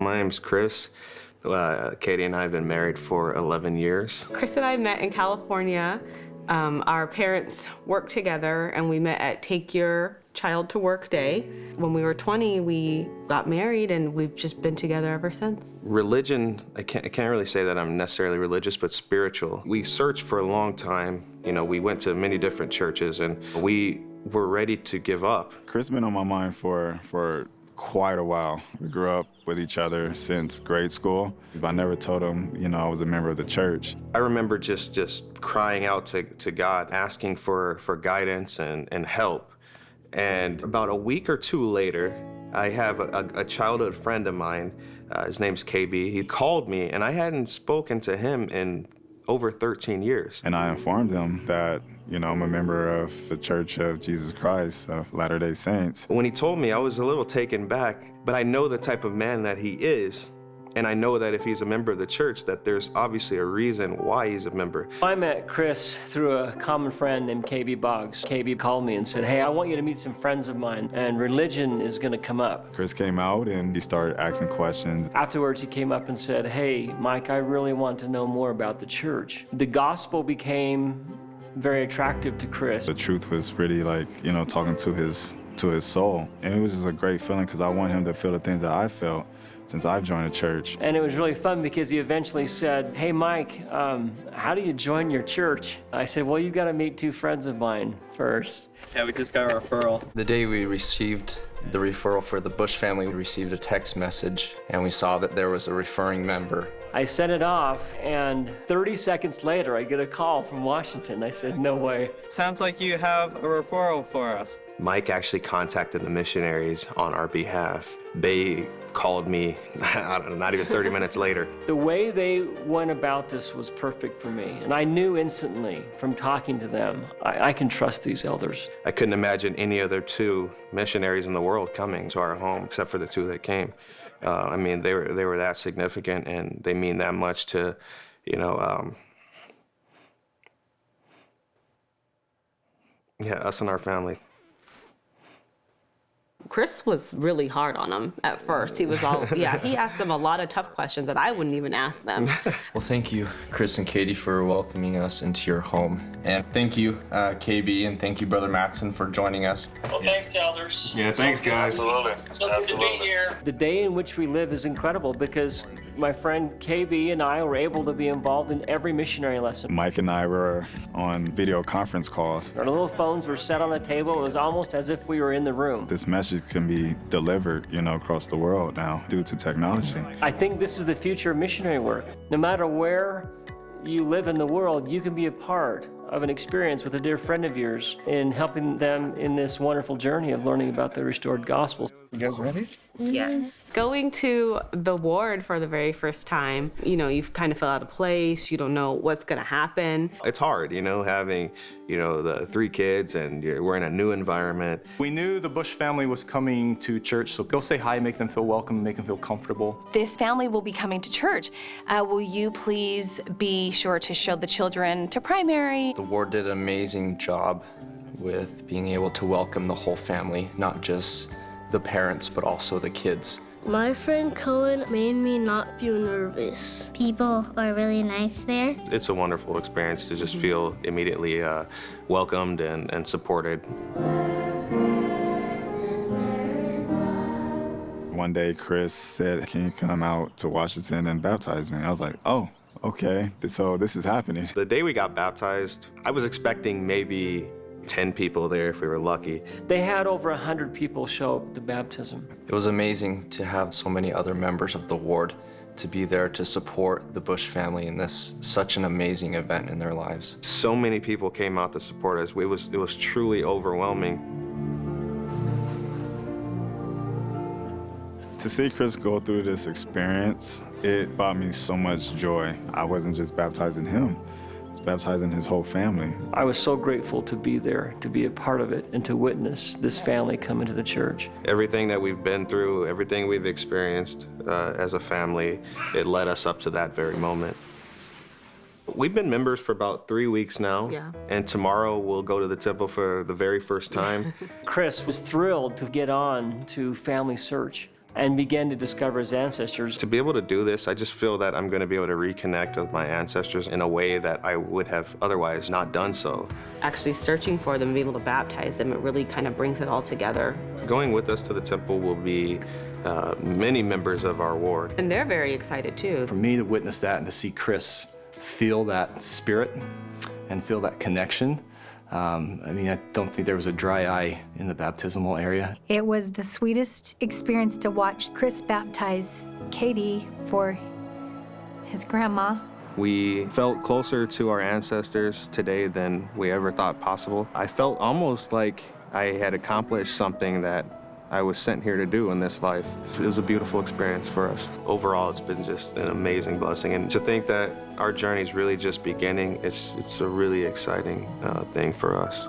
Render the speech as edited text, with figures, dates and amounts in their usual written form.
My name's Chris. Katie and I have been married for 11 years. Chris and I met in California. Our parents worked together and we met at Take Your Child to Work Day. When we were 20, we got married and we've just been together ever since. Religion, I can't really say that I'm necessarily religious, but spiritual. We searched for a long time. You know, we went to many different churches and we were ready to give up. Chris been on my mind for quite a while. We grew up with each other since grade school. I never told him, you know, I was a member of the church. I remember just crying out to God, asking for guidance and help. And about a week or two later, I have a childhood friend of mine, his name's KB. He called me, and I hadn't spoken to him in over 13 years. And I informed him that, you know, I'm a member of the Church of Jesus Christ of Latter-day Saints. When he told me, I was a little taken back, but I know the type of man that he is. And I know that if he's a member of the church, that there's obviously a reason why he's a member. I met Chris through a common friend named KB Boggs. KB called me and said, hey, I want you to meet some friends of mine, and religion is going to come up. Chris came out and he started asking questions. Afterwards, he came up and said, hey, Mike, I really want to know more about the church. The gospel became very attractive to Chris. The truth was really like, you know, talking to his soul. And it was just a great feeling because I want him to feel the things that I felt since I've joined the church. And it was really fun because he eventually said, hey, Mike, how do you join your church? I said, well, you've got to meet two friends of mine first. Yeah, we just got a referral. The day we received the referral for the Bush family, we received a text message, and we saw that there was a referring member. I sent it off, and 30 seconds later, I get a call from Washington. I said, no way. Sounds like you have a referral for us. Mike actually contacted the missionaries on our behalf. They called me, I don't know, not even 30 minutes later. The way they went about this was perfect for me, and I knew instantly from talking to them, I can trust these elders. I couldn't imagine any other two missionaries in the world coming to our home, except for the two that came. I mean, they were that significant, and they mean that much to, you know, yeah, us and our family. Chris was really hard on him at first. He was all, yeah, he asked them a lot of tough questions that I wouldn't even ask them. Well, thank you, Chris and Katie, for welcoming us into your home. And thank you, KB, and thank you, Brother Matson, for joining us. Well, thanks, elders. Yeah, thanks, guys. Absolutely. So good to be here. The day in which we live is incredible because my friend KB and I were able to be involved in every missionary lesson. Mike and I were on video conference calls. Our little phones were set on the table. It was almost as if we were in the room. This message can be delivered, you know, across the world now due to technology. I think this is the future of missionary work. No matter where you live in the world, you can be a part of an experience with a dear friend of yours in helping them in this wonderful journey of learning about the restored gospel. You guys ready? Yes. Going to the ward for the very first time, you know, you kind of feel out of place. You don't know what's going to happen. It's hard, you know, having, you know, the 3 kids and we're in a new environment. We knew the Bush family was coming to church, so go say hi, make them feel welcome, make them feel comfortable. This family will be coming to church. Will you please be sure to show the children to primary? The ward did an amazing job with being able to welcome the whole family, not just the parents, but also the kids. My friend Cohen made me not feel nervous. People are really nice there. It's a wonderful experience to just feel immediately welcomed and supported. One day, Chris said, can you come out to Washington and baptize me? I was like, oh, okay, so this is happening. The day we got baptized, I was expecting maybe 10 people there if we were lucky. They had over 100 people show up to baptism. It was amazing to have so many other members of the ward to be there to support the Bush family in this such an amazing event in their lives. So many people came out to support us. It was truly overwhelming. To see Chris go through this experience, it brought me so much joy. I wasn't just baptizing him, I was baptizing his whole family. I was so grateful to be there, to be a part of it, and to witness this family come into the church. Everything that we've been through, everything we've experienced as a family, it led us up to that very moment. We've been members for about 3 weeks now, Yeah. and tomorrow we'll go to the temple for the very first time. Chris was thrilled to get on to Family Search. and began to discover his ancestors. To be able to do this, I just feel that I'm going to be able to reconnect with my ancestors in a way that I would have otherwise not done so. Actually searching for them and being able to baptize them, it really kind of brings it all together. Going with us to the temple will be many members of our ward. And they're very excited too. For me to witness that and to see Chris feel that spirit and feel that connection, I mean, I don't think there was a dry eye in the baptismal area. It was the sweetest experience to watch Chris baptize Katie for his grandma. We felt closer to our ancestors today than we ever thought possible. I felt almost like I had accomplished something that I was sent here to do in this life. It was a beautiful experience for us. Overall, it's been just an amazing blessing. And to think that our journey is really just beginning, it's a really exciting thing for us.